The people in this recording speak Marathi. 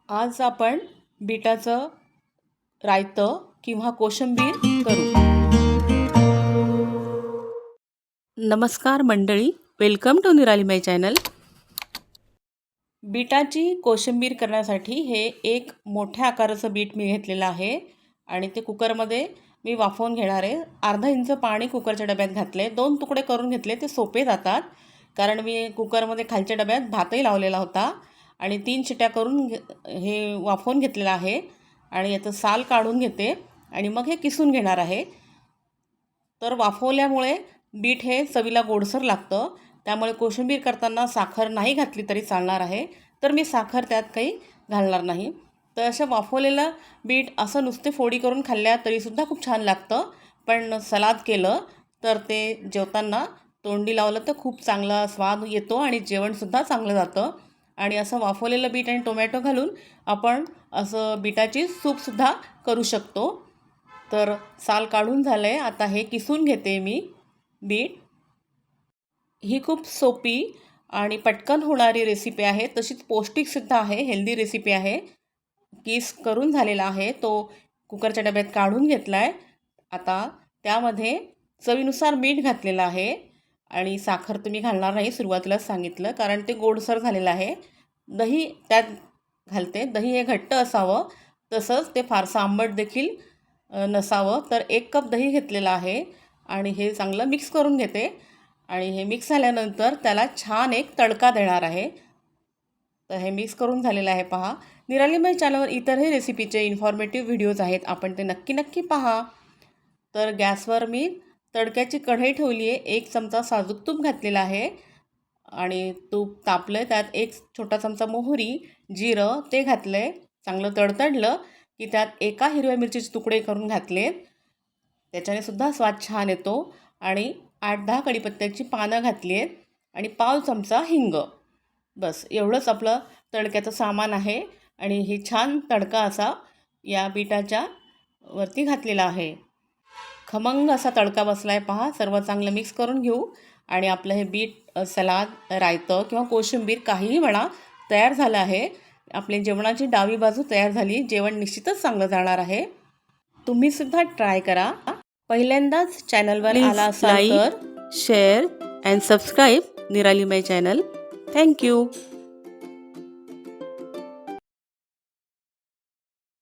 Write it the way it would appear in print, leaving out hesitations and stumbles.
आज आपण बीटाचं रायतं किंवा कोशिंबीर करू। नमस्कार मंडळी, वेलकम टू निराली माय चॅनल। बीटाची कोशिंबीर करण्यासाठी हे एक मोठ्या आकाराचं बीट मी घेतलेलं आहे आणि ते कुकरमध्ये मी वाफवून घेणार आहे। अर्धा इंच पाणी कुकरच्या डब्यात घातले, 2 तुकडे करून घेतले, ते सोपे जातात कारण मी कुकरमध्ये खालच्या डब्यात भातही लावलेला होता आणि 3 शिट्या करून हे वाफवून घेतलेलं आहे आणि याचं साल काढून घेते आणि मग हे किसून घेणार आहे। तर वाफवल्यामुळे बीट हे चवीला गोडसर लागतं, त्यामुळे कोशिंबीर करताना साखर नाही घातली तरी चालणार आहे। तर मी साखर त्यात काही घालणार नाही। तर असं वाफवलेलं बीट असं नुसते फोडी करून खाल्ल्या तरीसुद्धा खूप छान लागतं, पण सलाद केलं तर ते जेवताना तोंडी लावलं तर खूप चांगला स्वाद येतो आणि जेवणसुद्धा चांगलं जातं। आणि असं वाफवलेलं बीट आणि टोमॅटो घालून आपण असं बीटाची सूपसुद्धा करू शकतो। तर साल काढून झालं आहे, आता हे किसून घेते मी बीट। ही खूप सोपी आणि पटकन होणारी रेसिपी आहे, तशीच पौष्टिकसुद्धा आहे, हेल्दी रेसिपी आहे। किस करून झालेला आहे, तो कुकरच्या डब्यात काढून घेतला आहे। आता त्यामध्ये चवीनुसार मीठ घातलेलं आहे आणि साखर तुम्ही घालणार नाही, सुरुवातीलाच सांगितलं, कारण ते गोडसर झालेलं आहे। दही त्यात घालते, दही हे घट्ट असावं, तसंच ते फारसं आंबट देखील नसावं। तर 1 कप दही घेतलेलं आहे आणि हे चांगलं मिक्स करून घेते आणि हे मिक्स झाल्यानंतर त्याला छान एक तडका देणार आहे। तर हे मिक्स करून झालेलं आहे पहा। निराली माय चॅनलवर इतरही रेसिपीचे इन्फॉर्मेटिव्ह व्हिडिओज आहेत, आपण ते नक्की पहा। तर गॅसवर मी तडक्याची कढई ठेवली आहे, 1 चमचा साजूक तूप घातलेला आहे आणि तूप तापलं, त्यात 1 छोटा चमचा मोहरी, जिरं ते घातलं आहे। चांगलं तडतडलं की त्यात 1 हिरव्या मिरचीचे तुकडे करून घातले, त्याच्याने सुद्धा स्वाद छान येतो आणि 8-10 कढीपत्त्याची पानं घातली आहेत आणि पाव चमचा हिंग। बस एवढंच आपलं तडक्याचं सामान आहे आणि हे छान तडका असा या बीटाच्या वरती घातलेला आहे। खमंग असा तडका बसला आहे पहा। सर्व चांगलं मिक्स करून घेऊ आणि आपलं हे बीट सलाद, रायतं किंवा कोशिंबीर काहीही म्हणा तयार झालं आहे। आपली जेवणाची डावी बाजू तयार झाली, जेवण निश्चितच चांगलं जाणार आहे। तुम्हीसुद्धा ट्राय करा। पहिल्यांदाच चॅनलवर आला असाल तर शेअर अँड सबस्क्राईब निराली माय चॅनल। थँक्यू।